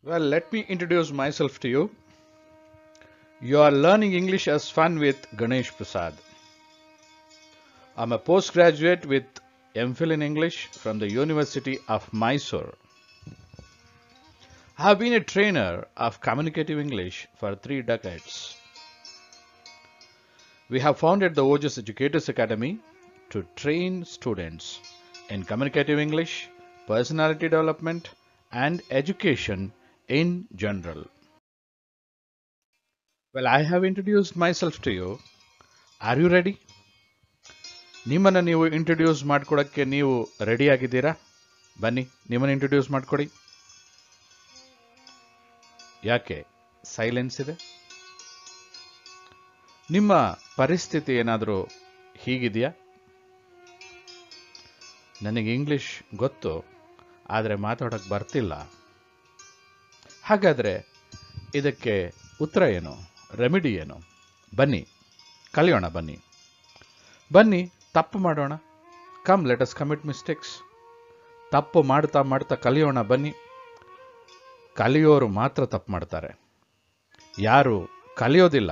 Well, let me introduce myself to you. You are learning English as fun with Ganesh Prasad. I'm a postgraduate with MPhil in English from the University of Mysore. I have been a trainer of communicative English for 3 decades. We have founded the OJS Educators Academy to train students in communicative English, personality development, and education in general. Well, I have introduced myself to you. Are you ready? ನಿಮ್ಮನ್ನು ನೀವು introduce ಮಾಡ್ಕೊಡಕ್ಕೆ ನೀವು ready ಆಗಿದ್ದೀರಾ? ಬನ್ನಿ, ನಿಮ್ಮನ್ನು introduce ಮಾಡ್ಕೊಡಿ. ಯಾಕೆ silence ಇದೆ? ನಿಮ್ಮ ಪರಿಸ್ಥಿತಿ ಏನಾದರೂ ಹೀಗಿದೆಯಾ? ನನಗೆ ಇಂಗ್ಲಿಷ್ ಗೊತ್ತು, ಆದರೆ ಮಾತಾಡೋಕ್ಕೆ ಬರ್ತಿಲ್ಲ. ಹಾಗಾದರೆ ಇದಕ್ಕೆ ಉತ್ತರ ಏನು? ರೆಮಿಡಿ ಏನು? ಬನ್ನಿ ಕಲಿಯೋಣ. ಬನ್ನಿ ತಪ್ಪು ಮಾಡೋಣ. Come let us commit mistakes. ತಪ್ಪು ಮಾಡ್ತಾ ಮಾಡ್ತಾ ಕಲಿಯೋಣ. ಬನ್ನಿ. ಕಲಿಯೋರು ಮಾತ್ರ ತಪ್ಪು ಮಾಡ್ತಾರೆ. ಯಾರು ಕಲಿಯೋದಿಲ್ಲ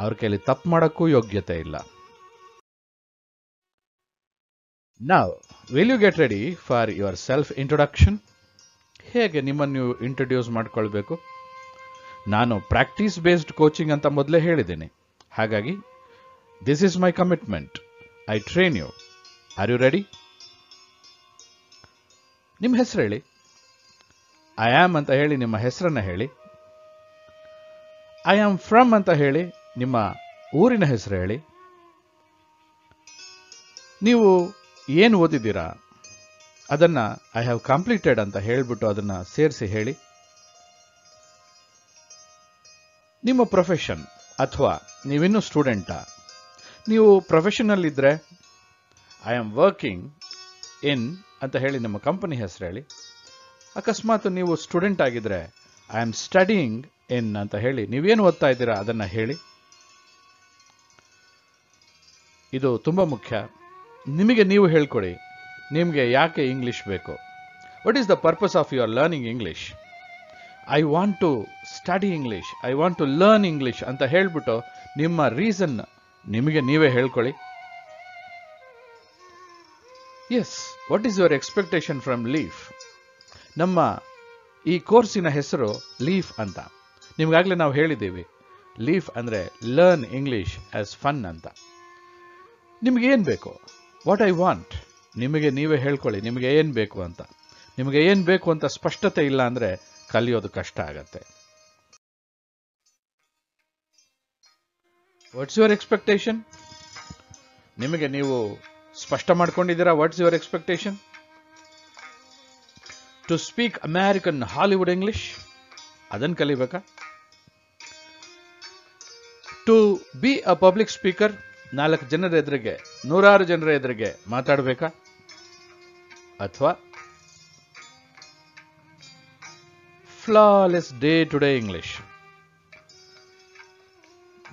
ಅವ್ರ ಕೈಲಿ ತಪ್ಪು ಮಾಡೋಕ್ಕೂ ಯೋಗ್ಯತೆ ಇಲ್ಲ. Now will you get ready for your self introduction? ಹೇಗೆ ನಿಮ್ಮನ್ನು ನೀವು ಇಂಟ್ರೊಡ್ಯೂಸ್ ಮಾಡ್ಕೊಳ್ಬೇಕು? ನಾನು ಪ್ರಾಕ್ಟೀಸ್ ಬೇಸ್ಡ್ ಕೋಚಿಂಗ್ ಅಂತ ಮೊದಲೇ ಹೇಳಿದ್ದೀನಿ. ಹಾಗಾಗಿ this is my commitment. I train you. Are you ready? ನಿಮ್ಮ ಹೆಸರು ಹೇಳಿ. ಐ ಆಮ್ ಅಂತ ಹೇಳಿ ನಿಮ್ಮ ಹೆಸರನ್ನ ಹೇಳಿ. ಐ ಆಮ್ ಫ್ರಮ್ ಅಂತ ಹೇಳಿ ನಿಮ್ಮ ಊರಿನ ಹೆಸರು ಹೇಳಿ. ನೀವು ಏನು ಓದಿದ್ದೀರಾ ಅದನ್ನ ಐ ಹ್ಯಾವ್ ಕಂಪ್ಲೀಟೆಡ್ ಅಂತ ಹೇಳಿಬಿಟ್ಟು ಅದನ್ನ ಸೇರಿಸಿ ಹೇಳಿ. ನಿಮ್ಮ ಪ್ರೊಫೆಷನ್ ಅಥವಾ ನೀವಿನ್ನೂ ಸ್ಟೂಡೆಂಟಾ? ನೀವು ಪ್ರೊಫೆಷನಲ್ ಇದ್ರೆ ಐ ಆಮ್ ವರ್ಕಿಂಗ್ ಇನ್ ಅಂತ ಹೇಳಿ ನಮ್ಮ ಕಂಪನಿ ಹೆಸರು ಹೇಳಿ. ಅಕಸ್ಮಾತ್ ನೀವು ಸ್ಟೂಡೆಂಟ್ ಆಗಿದ್ರೆ ಐ ಆಮ್ ಸ್ಟಡಿಯಿಂಗ್ ಇನ್ ಅಂತ ಹೇಳಿ ನೀವೇನು ಓದ್ತಾ ಇದ್ದೀರಾ ಅದನ್ನ ಹೇಳಿ. ಇದು ತುಂಬಾ ಮುಖ್ಯ. ನಿಮಗೆ ನೀವು ಹೇಳ್ಕೊಡಿ, ನಿಮಗೆ ಯಾಕೆ ಇಂಗ್ಲಿಷ್ ಬೇಕು? What is the purpose of your learning English? I want to study English, I want to learn English ಅಂತ ಹೇಳ್ಬಿಟ್ಟು ನಿಮ್ಮ ರೀಸನ್ ನಿಮಗೆ ನೀವೇ ಹೇಳ್ಕೊಳ್ಳಿ. Yes, what is your expectation from Leaf? ನಮ್ಮ ಈ ಕೋರ್ಸಿನ ಹೆಸರು ಲೀಫ್ ಅಂತ. ನಿಮ್ಗಾಗಲೇ ನಾವು ಹೇಳಿದ್ದೀವಿ, ಲೀಫ್ ಅಂದರೆ ಲರ್ನ್ ಇಂಗ್ಲಿಷ್ ಆಸ್ ಫನ್ ಅಂತ. ನಿಮ್ಗೆ ಏನು ಬೇಕು? ವಾಟ್ ಐ ವಾಂಟ್ ನಿಮಗೆ ನೀವೇ ಹೇಳ್ಕೊಳ್ಳಿ. ನಿಮಗೆ ಏನು ಬೇಕು ಅಂತ. ನಿಮಗೆ ಏನು ಬೇಕು ಅಂತ ಸ್ಪಷ್ಟತೆ ಇಲ್ಲ ಅಂದರೆ ಕಲಿಯೋದು ಕಷ್ಟ ಆಗತ್ತೆ. What's your expectation? ನಿಮಗೆ ನೀವು ಸ್ಪಷ್ಟ ಮಾಡ್ಕೊಂಡಿದ್ದೀರಾ? What's your expectation? To speak American Hollywood English ಅದನ್ನು ಕಲಿಬೇಕಾ? To be a public speaker, 4 ಜನರ ಎದುರಿಗೆ, 100 ಜನರ ಎದುರಿಗೆ ಮಾತಾಡಬೇಕಾ? ಅಥವಾ flawless day to day English,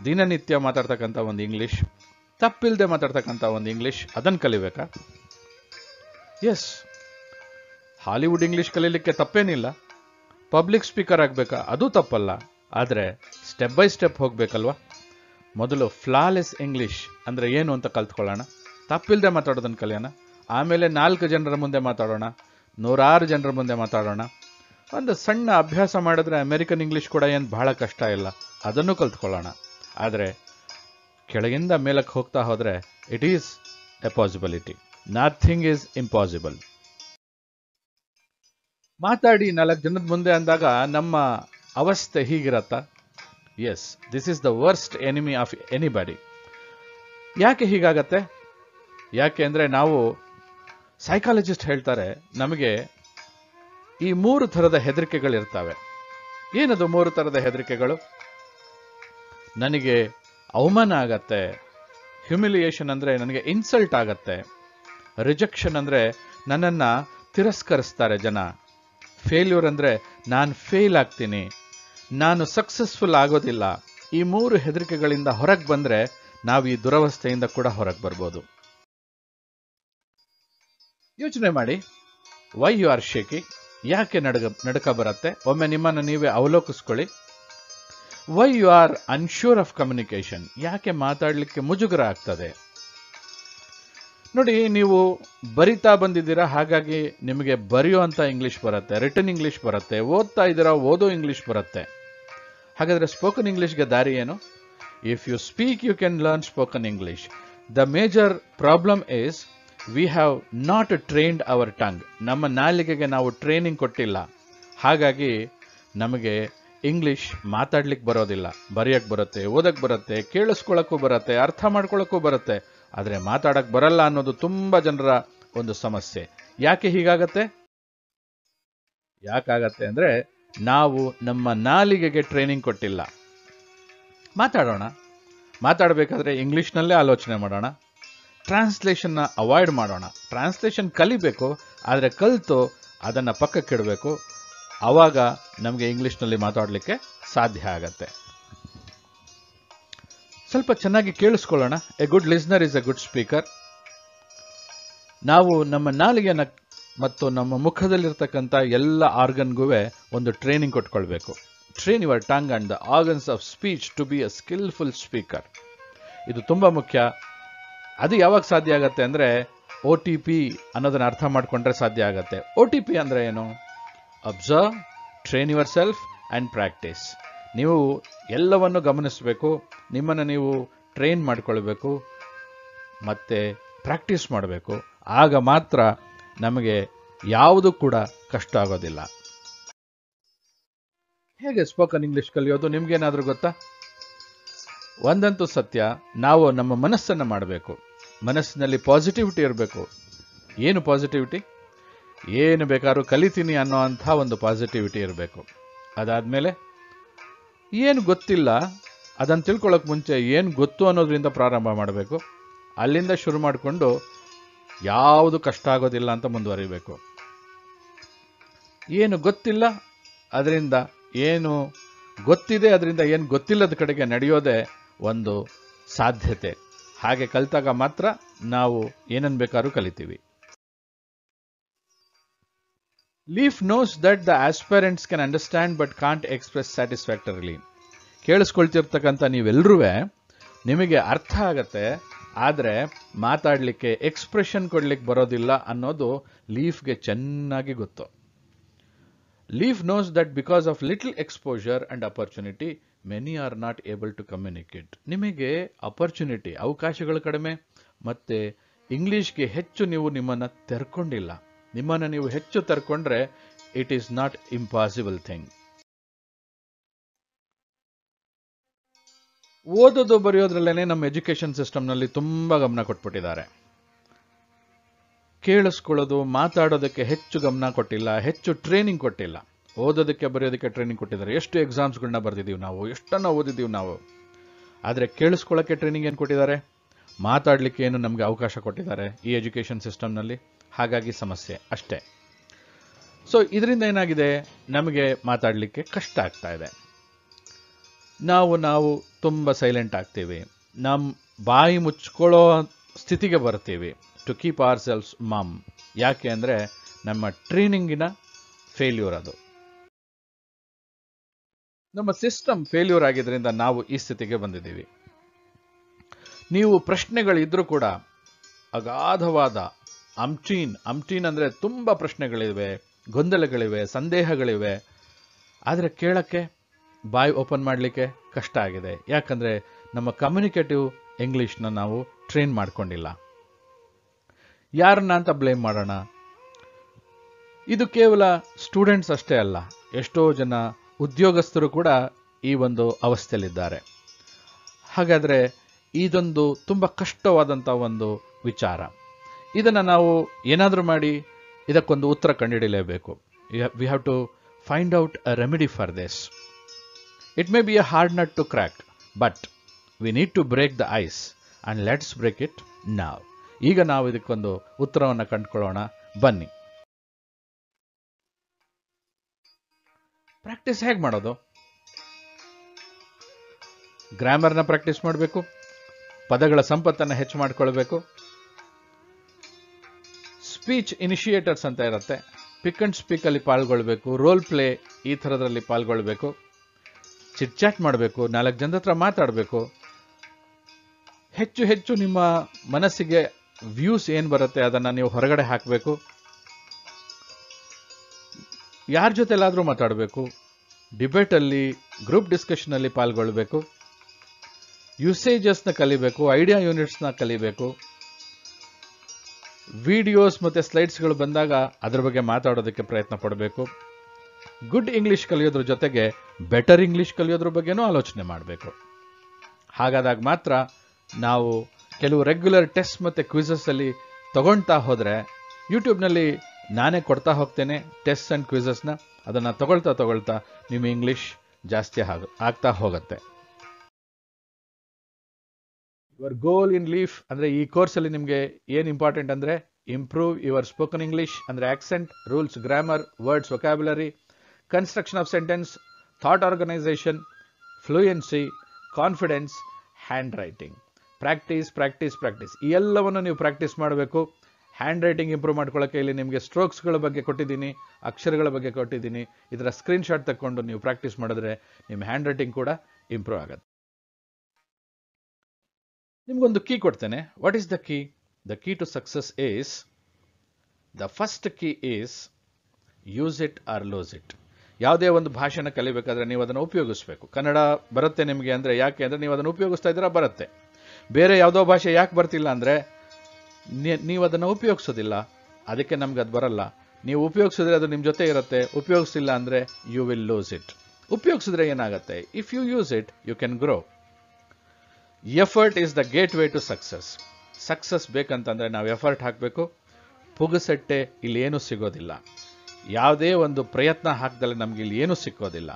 ದಿನನಿತ್ಯ ಮಾತಾಡ್ತಕ್ಕಂಥ ಒಂದು ಇಂಗ್ಲಿಷ್, ತಪ್ಪಿಲ್ಲದೆ ಮಾತಾಡ್ತಕ್ಕಂಥ ಒಂದು ಇಂಗ್ಲಿಷ್ ಅದನ್ನು ಕಲಿಬೇಕಾ? ಎಸ್, ಹಾಲಿವುಡ್ ಇಂಗ್ಲಿಷ್ ಕಲೀಲಿಕ್ಕೆ ತಪ್ಪೇನಿಲ್ಲ. ಪಬ್ಲಿಕ್ ಸ್ಪೀಕರ್ ಆಗಬೇಕಾ? ಅದು ತಪ್ಪಲ್ಲ. ಆದರೆ ಸ್ಟೆಪ್ ಬೈ ಸ್ಟೆಪ್ ಹೋಗ್ಬೇಕಲ್ವಾ? ಮೊದಲು ಫ್ಲಾಲೆಸ್ ಇಂಗ್ಲಿಷ್ ಅಂದ್ರೆ ಏನು ಅಂತ ಕಲ್ತ್ಕೊಳ್ಳೋಣ. ತಪ್ಪಿಲ್ಲದೆ ಮಾತಾಡೋದನ್ನು ಕಲಿಯೋಣ. ಆಮೇಲೆ 4 ಜನರ ಮುಂದೆ ಮಾತಾಡೋಣ, 100 ಜನರ ಮುಂದೆ ಮಾತಾಡೋಣ. ಒಂದು ಸಣ್ಣ ಅಭ್ಯಾಸ ಮಾಡಿದ್ರೆ ಅಮೆರಿಕನ್ ಇಂಗ್ಲಿಷ್ ಕೂಡ ಏನು ಬಹಳ ಕಷ್ಟ ಇಲ್ಲ, ಅದನ್ನು ಕಲ್ತ್ಕೊಳ್ಳೋಣ. ಆದರೆ ಕೆಳಗಿಂದ ಮೇಲಕ್ಕೆ ಹೋಗ್ತಾ ಹೋದ್ರೆ it is a possibility. Nothing is impossible. ಮಾತಾಡಿ 4 ಜನದ ಮುಂದೆ ಅಂದಾಗ ನಮ್ಮ ಅವಸ್ಥೆ ಹೀಗಿರತ್ತಾ? Yes, this is the worst enemy of anybody. ಯಾಕೆ ಹೀಗಾಗತ್ತೆ? ಯಾಕೆ ಅಂದರೆ ನಾವು ಸೈಕಾಲಜಿಸ್ಟ್ ಹೇಳ್ತಾರೆ ನಮಗೆ ಈ 3 ಥರದ ಹೆದರಿಕೆಗಳಿರ್ತವೆ. ಏನದು 3 ಥರದ ಹೆದರಿಕೆಗಳು? ನನಗೆ ಅವಮಾನ ಆಗತ್ತೆ, ಹ್ಯುಮಿಲಿಯೇಷನ್ ಅಂದರೆ ನನಗೆ ಇನ್ಸಲ್ಟ್ ಆಗತ್ತೆ, ರಿಜೆಕ್ಷನ್ ಅಂದರೆ ನನ್ನನ್ನು ತಿರಸ್ಕರಿಸ್ತಾರೆ ಜನ, ಫೇಲ್ಯೂರ್ ಅಂದರೆ ನಾನು ಫೇಲ್ ಆಗ್ತೀನಿ, ನಾನು ಸಕ್ಸಸ್ಫುಲ್ ಆಗೋದಿಲ್ಲ. ಈ 3 ಹೆದರಿಕೆಗಳಿಂದ ಹೊರಗೆ ಬಂದರೆ ನಾವು ಈ ದುರವಸ್ಥೆಯಿಂದ ಕೂಡ ಹೊರಗೆ ಬರ್ಬೋದು. ಯೋಚನೆ ಮಾಡಿ, ವೈ ಯು ಆರ್ ಶೇಕಿಂಗ್? ಯಾಕೆ ನಡುಕ ಬರುತ್ತೆ? ಒಮ್ಮೆ ನಿಮ್ಮನ್ನು ನೀವೇ ಅವಲೋಕಿಸ್ಕೊಳ್ಳಿ. Why you are unsure of communication, ಯಾಕೆ ಮಾತಾಡಲಿಕ್ಕೆ ಮುಜುಗರ ಆಗ್ತದೆ? ನೋಡಿ, ನೀವು ಬರಿತಾ ಬಂದಿದ್ದೀರಾ, ಹಾಗಾಗಿ ನಿಮಗೆ ಬರೆಯುವಂಥ ಇಂಗ್ಲಿಷ್ ಬರುತ್ತೆ, ರಿಟರ್ನ್ ಇಂಗ್ಲಿಷ್ ಬರುತ್ತೆ. ಓದ್ತಾ ಇದ್ದೀರಾ, ಓದೋ ಇಂಗ್ಲಿಷ್ ಬರುತ್ತೆ. ಹಾಗಾದರೆ ಸ್ಪೋಕನ್ ಇಂಗ್ಲಿಷ್ಗೆ ದಾರಿ ಏನು? If you speak you can learn spoken English. The major problem is we have not trained our tongue. ನಮ್ಮ ನಾಲಿಗೆಗೆ ನಾವು ಟ್ರೈನಿಂಗ್ ಕೊಟ್ಟಿಲ್ಲ, ಹಾಗಾಗಿ ನಮಗೆ ಇಂಗ್ಲಿಷ್ ಮಾತಾಡ್ಲಿಕ್ಕೆ ಬರೋದಿಲ್ಲ. ಬರೆಯಕ್ಕೆ ಬರುತ್ತೆ, ಓದಕ್ಕೆ ಬರುತ್ತೆ, ಕೇಳಿಸ್ಕೊಳ್ಳೋಕ್ಕೂ ಬರುತ್ತೆ, ಅರ್ಥ ಮಾಡ್ಕೊಳ್ಳೋಕ್ಕೂ ಬರುತ್ತೆ, ಆದರೆ ಮಾತಾಡಕ್ಕೆ ಬರಲ್ಲ ಅನ್ನೋದು ತುಂಬ ಜನರ ಒಂದು ಸಮಸ್ಯೆ. ಯಾಕೆ ಹೀಗಾಗತ್ತೆ? ಯಾಕಾಗತ್ತೆ ಅಂದರೆ ನಾವು ನಮ್ಮ ನಾಲಿಗೆಗೆ ಟ್ರೈನಿಂಗ್ ಕೊಟ್ಟಿಲ್ಲ. ಮಾತಾಡೋಣ, ಮಾತಾಡಬೇಕಾದ್ರೆ ಇಂಗ್ಲಿಷ್ನಲ್ಲೇ ಆಲೋಚನೆ ಮಾಡೋಣ, ಟ್ರಾನ್ಸ್ಲೇಷನ್ನ ಅವಾಯ್ಡ್ ಮಾಡೋಣ. ಟ್ರಾನ್ಸ್ಲೇಷನ್ ಕಲಿಬೇಕು, ಆದರೆ ಕಲಿತು ಅದನ್ನು ಪಕ್ಕಕ್ಕಿಡಬೇಕು. ಆವಾಗ ನಮಗೆ ಇಂಗ್ಲಿಷ್ನಲ್ಲಿ ಮಾತಾಡಲಿಕ್ಕೆ ಸಾಧ್ಯ ಆಗತ್ತೆ. ಸ್ವಲ್ಪ ಚೆನ್ನಾಗಿ ಕೇಳಿಸ್ಕೊಳ್ಳೋಣ. A good listener is a good speaker. ನಾವು ನಮ್ಮ ನಾಲಿಗೆನ ಮತ್ತು ನಮ್ಮ ಮುಖದಲ್ಲಿರ್ತಕ್ಕಂಥ ಎಲ್ಲ ಆರ್ಗನ್ಗೂ ಒಂದು ಟ್ರೈನಿಂಗ್ ಕೊಟ್ಕೊಳ್ಬೇಕು. Train your tongue and the organs of speech to be a skilful speaker. ಇದು ತುಂಬ ಮುಖ್ಯ. ಅದು ಯಾವಾಗ ಸಾಧ್ಯ ಆಗತ್ತೆ ಅಂದರೆ OTP ಅನ್ನೋದನ್ನ ಅರ್ಥ ಮಾಡಿಕೊಂಡ್ರೆ ಸಾಧ್ಯ ಆಗತ್ತೆ. OTP ಅಂದರೆ ಏನು? Observe, train your self and practice. ನೀವು ಎಲ್ಲವನ್ನು ಗಮನಿಸಬೇಕು, ನಿಮ್ಮನ್ನು ನೀವು ಟ್ರೈನ್ ಮಾಡಿಕೊಳ್ಬೇಕು, ಮತ್ತು ಪ್ರಾಕ್ಟೀಸ್ ಮಾಡಬೇಕು. ಆಗ ಮಾತ್ರ ನಮಗೆ ಯಾವುದು ಕೂಡ ಕಷ್ಟ ಆಗೋದಿಲ್ಲ. ಹೇಗೆ ಸ್ಪೋಕನ್ ಇಂಗ್ಲಿಷ್ ಕಲಿಯೋದು? ನಿಮ್ಗೇನಾದರೂ ಗೊತ್ತಾ? ಒಂದಂತೂ ಸತ್ಯ, ನಾವು ನಮ್ಮ ಮನಸ್ಸನ್ನು ಮಾಡಬೇಕು. ಮನಸ್ಸಿನಲ್ಲಿ ಪಾಸಿಟಿವಿಟಿ ಇರಬೇಕು. ಏನು ಪಾಸಿಟಿವಿಟಿ? ಏನು ಬೇಕಾದ್ರೂ ಕಲಿತೀನಿ ಅನ್ನೋ ಅಂಥ ಒಂದು ಪಾಸಿಟಿವಿಟಿ ಇರಬೇಕು. ಅದಾದಮೇಲೆ ಏನು ಗೊತ್ತಿಲ್ಲ ಅದನ್ನು ತಿಳ್ಕೊಳ್ಳೋಕೆ ಮುಂಚೆ ಏನು ಗೊತ್ತು ಅನ್ನೋದ್ರಿಂದ ಪ್ರಾರಂಭ ಮಾಡಬೇಕು. ಅಲ್ಲಿಂದ ಶುರು ಮಾಡಿಕೊಂಡು ಯಾವುದು ಕಷ್ಟ ಆಗೋದಿಲ್ಲ ಅಂತ ಮುಂದುವರಿಬೇಕು. ಏನು ಗೊತ್ತಿಲ್ಲ ಅದರಿಂದ ಏನು ಗೊತ್ತಿದೆ, ಅದರಿಂದ ಏನು ಗೊತ್ತಿಲ್ಲದ ಕಡೆಗೆ ನಡೆಯೋದೇ ಒಂದು ಸಾಧ್ಯತೆ. ಹಾಗೆ ಕಲಿತಾಗ ಮಾತ್ರ ನಾವು ಏನನ್ನು ಬೇಕಾದ್ರೂ ಕಲಿತೀವಿ. Leaf knows that the aspirants can understand but can't express satisfactorily. ಕೇಳಿಸ್ಕೊಳ್ತಿರ್ತಕ್ಕಂಥ ನೀವೆಲ್ಲರೂ ನಿಮಗೆ ಅರ್ಥ ಆಗತ್ತೆ, ಆದರೆ ಮಾತಾಡಲಿಕ್ಕೆ ಎಕ್ಸ್ಪ್ರೆಷನ್ ಕೊಡ್ಲಿಕ್ಕೆ ಬರೋದಿಲ್ಲ ಅನ್ನೋದು ಲೀಫ್ಗೆ ಚೆನ್ನಾಗಿ ಗೊತ್ತು. Leaf knows that because of little exposure and opportunity many are not able to communicate. ನಿಮಗೆ ಅಪರ್ಚುನಿಟಿ, ಅವಕಾಶಗಳು ಕಡಿಮೆ, ಮತ್ತೆ ಇಂಗ್ಲಿಷ್ಗೆ ಹೆಚ್ಚು ನೀವು ನಿಮ್ಮನ್ನು ತೆರ್ಕೊಂಡಿಲ್ಲ. ನಿಮ್ಮನ್ನು ನೀವು ಹೆಚ್ಚು ತೆರ್ಕೊಂಡ್ರೆ it is not impossible thing. ಓದೋದು ಬರೆಯೋದ್ರಲ್ಲೇ ನಮ್ಮ ಎಜುಕೇಶನ್ ಸಿಸ್ಟಮ್ನಲ್ಲಿ ತುಂಬ ಗಮನ ಕೊಟ್ಬಿಟ್ಟಿದ್ದಾರೆ. ಕೇಳಿಸ್ಕೊಳ್ಳೋದು, ಮಾತಾಡೋದಕ್ಕೆ ಹೆಚ್ಚು ಗಮನ ಕೊಟ್ಟಿಲ್ಲ, ಹೆಚ್ಚು ಟ್ರೈನಿಂಗ್ ಕೊಟ್ಟಿಲ್ಲ. ಓದೋದಕ್ಕೆ ಬರೆಯೋದಕ್ಕೆ ಟ್ರೈನಿಂಗ್ ಕೊಟ್ಟಿದ್ದಾರೆ. ಎಷ್ಟು ಎಕ್ಸಾಮ್ಸ್ಗಳನ್ನ ಬರೆದಿದ್ದೀವಿ ನಾವು, ಎಷ್ಟನ್ನು ಓದಿದ್ದೀವಿ ನಾವು. ಆದರೆ ಕೇಳಿಸ್ಕೊಳ್ಳೋಕ್ಕೆ ಟ್ರೈನಿಂಗ್ ಏನು ಕೊಟ್ಟಿದ್ದಾರೆ? ಮಾತಾಡಲಿಕ್ಕೆ ಏನು ನಮಗೆ ಅವಕಾಶ ಕೊಟ್ಟಿದ್ದಾರೆ ಈ ಎಜುಕೇಷನ್ ಸಿಸ್ಟಮ್ನಲ್ಲಿ? ಹಾಗಾಗಿ ಸಮಸ್ಯೆ ಅಷ್ಟೇ. ಸೊ ಇದರಿಂದ ಏನಾಗಿದೆ, ನಮಗೆ ಮಾತಾಡಲಿಕ್ಕೆ ಕಷ್ಟ ಆಗ್ತಾ ಇದೆ. ನಾವು ತುಂಬ ಸೈಲೆಂಟ್ ಆಗ್ತೀವಿ, ನಮ್ಮ ಬಾಯಿ ಮುಚ್ಕೊಳ್ಳೋ ಸ್ಥಿತಿಗೆ ಬರ್ತೀವಿ. ಟು ಕೀಪ್ ಅವರ್ ಸೆಲ್ಫ್ಸ್ ಮಮ್. ಯಾಕೆ ಅಂದರೆ ನಮ್ಮ ಟ್ರೈನಿಂಗಿನ ಫೇಲ್ಯೂರ್ ಅದು. ನಮ್ಮ ಸಿಸ್ಟಮ್ ಫೇಲ್ಯೂರ್ ಆಗಿದ್ದರಿಂದ ನಾವು ಈ ಸ್ಥಿತಿಗೆ ಬಂದಿದ್ದೀವಿ. ನೀವು ಪ್ರಶ್ನೆಗಳಿದ್ರೂ ಕೂಡ ಅಗಾಧವಾದ ಅಮ್ಟೀನ್ ಅಂದರೆ ತುಂಬ ಪ್ರಶ್ನೆಗಳಿವೆ, ಗೊಂದಲಗಳಿವೆ, ಸಂದೇಹಗಳಿವೆ. ಆದರೆ ಕೇಳಕ್ಕೆ, ಬಾಯಿ ಓಪನ್ ಮಾಡಲಿಕ್ಕೆ ಕಷ್ಟ ಆಗಿದೆ. ಯಾಕಂದರೆ ನಮ್ಮ ಕಮ್ಯುನಿಕೇಟಿವ್ ಇಂಗ್ಲಿಷ್ನ ನಾವು ಟ್ರೈನ್ ಮಾಡ್ಕೊಂಡಿಲ್ಲ. ಯಾರನ್ನ ಅಂತ ಬ್ಲೇಮ್ ಮಾಡೋಣ? ಇದು ಕೇವಲ ಸ್ಟೂಡೆಂಟ್ಸ್ ಅಷ್ಟೇ ಅಲ್ಲ, ಎಷ್ಟೋ ಜನ ಉದ್ಯೋಗಸ್ಥರು ಕೂಡ ಈ ಒಂದು ಅವಸ್ಥೆಯಲ್ಲಿದ್ದಾರೆ. ಹಾಗಾದರೆ ಇದೊಂದು ತುಂಬ ಕಷ್ಟವಾದಂಥ ಒಂದು ವಿಚಾರ. ಇದನ್ನು ನಾವು ಏನಾದರೂ ಮಾಡಿ ಇದಕ್ಕೊಂದು ಉತ್ತರ ಕಂಡುಹಿಡಿಯಲೇಬೇಕು. We have to find out a remedy for this. It may be a hard nut to crack, but we need to break the ice and let's break it now. ಈಗ ನಾವು ಇದಕ್ಕೊಂದು ಉತ್ತರವನ್ನು ಕಂಡುಕೊಳ್ಳೋಣ, ಬನ್ನಿ. ಪ್ರಾಕ್ಟೀಸ್ ಹೇಗೆ ಮಾಡೋದು? ಗ್ರಾಮರ್ನ ಪ್ರಾಕ್ಟೀಸ್ ಮಾಡಬೇಕು, ಪದಗಳ ಸಂಪತ್ತನ್ನು ಹೆಚ್ಚು ಮಾಡಿಕೊಳ್ಬೇಕು. ಸ್ಪೀಚ್ ಇನಿಷಿಯೇಟರ್ಸ್ ಅಂತ ಇರುತ್ತೆ, ಪಿಕ್ ಅಂಡ್ ಸ್ಪೀಕ್ ಅಲ್ಲಿ ಪಾಲ್ಗೊಳ್ಬೇಕು, ರೋಲ್ ಪ್ಲೇ ಈ ಥರದ್ರಲ್ಲಿ ಪಾಲ್ಗೊಳ್ಬೇಕು, ಚಿಟ್ ಚಾಟ್ ಮಾಡಬೇಕು, 4 ಜನದ ಹತ್ರ ಮಾತಾಡಬೇಕು. ಹೆಚ್ಚು ಹೆಚ್ಚು ನಿಮ್ಮ ಮನಸ್ಸಿಗೆ ವ್ಯೂಸ್ ಏನು ಬರುತ್ತೆ ಅದನ್ನು ನೀವು ಹೊರಗಡೆ ಹಾಕಬೇಕು. ಯಾರ ಜೊತೆಲಾದರೂ ಮಾತಾಡಬೇಕು, ಡಿಬೇಟಲ್ಲಿ, ಗ್ರೂಪ್ ಡಿಸ್ಕಷನಲ್ಲಿ ಪಾಲ್ಗೊಳ್ಬೇಕು, ಯೂಸೇಜಸ್ನ ಕಲಿಬೇಕು, ಐಡಿಯಾ ಯೂನಿಟ್ಸ್ನ ಕಲಿಬೇಕು. ವಿಡಿಯೋಸ್ ಮತ್ತು ಸ್ಲೈಡ್ಸ್ಗಳು ಬಂದಾಗ ಅದರ ಬಗ್ಗೆ ಮಾತಾಡೋದಕ್ಕೆ ಪ್ರಯತ್ನ ಪಡಬೇಕು. ಗುಡ್ ಇಂಗ್ಲಿಷ್ ಕಲಿಯೋದ್ರ ಜೊತೆಗೆ ಬೆಟರ್ ಇಂಗ್ಲಿಷ್ ಕಲಿಯೋದ್ರ ಬಗ್ಗೆನೂ ಆಲೋಚನೆ ಮಾಡಬೇಕು. ಹಾಗಾದಾಗ ಮಾತ್ರ ನಾವು ಕೆಲವು ರೆಗ್ಯುಲರ್ ಟೆಸ್ಟ್ ಮತ್ತು ಕ್ವಿಝಸ್ ಅಲ್ಲಿ ತಗೊಳ್ತಾ ಹೋದರೆ, ಯೂಟ್ಯೂಬ್ನಲ್ಲಿ ನಾನೇ ಕೊಡ್ತಾ ಹೋಗ್ತೇನೆ ಟೆಸ್ಟ್ ಆ್ಯಂಡ್ ಕ್ವಿಝಸ್ನ, ಅದನ್ನು ತಗೊಳ್ತಾ ನಿಮ್ಮ ಇಂಗ್ಲಿಷ್ ಜಾಸ್ತಿ ಆಗ್ತಾ ಹೋಗುತ್ತೆ. ಯುವರ್ ಗೋಲ್ ಇನ್ ಲೀಫ್ ಅಂದರೆ ಈ ಕೋರ್ಸಲ್ಲಿ ನಿಮಗೆ ಏನು ಇಂಪಾರ್ಟೆಂಟ್ ಅಂದರೆ ಇಂಪ್ರೂವ್ ಯುವರ್ ಸ್ಪೋಕನ್ ಇಂಗ್ಲಿಷ್ ಅಂದರೆ accent, rules, grammar, words, vocabulary, construction of sentence, thought organisation, fluency, confidence, handwriting. Practice ಈ ಎಲ್ಲವನ್ನು ನೀವು ಪ್ರಾಕ್ಟೀಸ್ ಮಾಡಬೇಕು. ಹ್ಯಾಂಡ್ ರೈಟಿಂಗ್ ಇಂಪ್ರೂವ್ ಮಾಡ್ಕೊಳ್ಳೋಕೆ ಇಲ್ಲಿ ನಿಮಗೆ ಸ್ಟ್ರೋಕ್ಸ್ಗಳ ಬಗ್ಗೆ ಕೊಟ್ಟಿದ್ದೀನಿ, ಅಕ್ಷರಗಳ ಬಗ್ಗೆ ಕೊಟ್ಟಿದ್ದೀನಿ. ಇದರ ಸ್ಕ್ರೀನ್ಶಾಟ್ ತಗೊಂಡು ನೀವು ಪ್ರಾಕ್ಟೀಸ್ ಮಾಡಿದ್ರೆ ನಿಮ್ಮ ಹ್ಯಾಂಡ್ ರೈಟಿಂಗ್ ಕೂಡ ಇಂಪ್ರೂವ್ ಆಗುತ್ತೆ. ನಿಮಗೊಂದು ಕೀ ಕೊಡ್ತೇನೆ. What is the key? The key to success is, the first key is use it or lose it. ಯಾವುದೇ ಒಂದು ಭಾಷೆನ ಕಲಿಬೇಕಾದ್ರೆ ನೀವು ಅದನ್ನು ಉಪಯೋಗಿಸಬೇಕು. ಕನ್ನಡ ಬರುತ್ತೆ ನಿಮಗೆ ಅಂದರೆ ಯಾಕೆ ಅಂದರೆ ನೀವು ಅದನ್ನು ಉಪಯೋಗಿಸ್ತಾ ಇದ್ದೀರಾ, ಬರುತ್ತೆ. ಬೇರೆ ಯಾವುದೋ ಭಾಷೆ ಯಾಕೆ ಬರ್ತಿಲ್ಲ ಅಂದರೆ ನೀವು ಅದನ್ನು ಉಪಯೋಗಿಸೋದಿಲ್ಲ, ಅದಕ್ಕೆ ನಮ್ಗೆ ಅದು ಬರಲ್ಲ. ನೀವು ಉಪಯೋಗಿಸಿದ್ರೆ ಅದು ನಿಮ್ಮ ಜೊತೆ ಇರುತ್ತೆ, ಉಪಯೋಗಿಸಿಲ್ಲ ಅಂದರೆ ಯು ವಿಲ್ ಲೂಸ್ ಇಟ್. ಉಪಯೋಗಿಸಿದ್ರೆ ಏನಾಗುತ್ತೆ? If you use it you can grow. Effort is the gateway to success. Success ಬೇಕಂತಂದರೆ ನಾವು ಎಫರ್ಟ್ ಹಾಕಬೇಕು. ಪುಗಸಟ್ಟೆ ಇಲ್ಲಿ ಏನೂ ಸಿಗೋದಿಲ್ಲ. ಯಾವುದೇ ಒಂದು ಪ್ರಯತ್ನ ಹಾಕದಲ್ಲೇ ನಮ್ಗೆ ಇಲ್ಲಿ ಏನೂ ಸಿಕ್ಕೋದಿಲ್ಲ.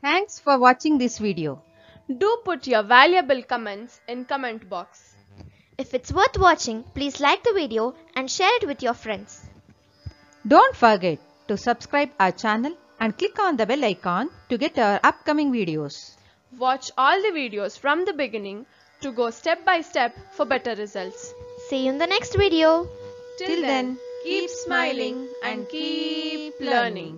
Thanks for watching this video. Do put your valuable comments in comment box. If it's worth watching, please like the video and share it with your friends. Don't forget to subscribe our channel and click on the bell icon to get our upcoming videos. Watch all the videos from the beginning to go step by step for better results. See you in the next video. Till then, keep smiling and keep learning.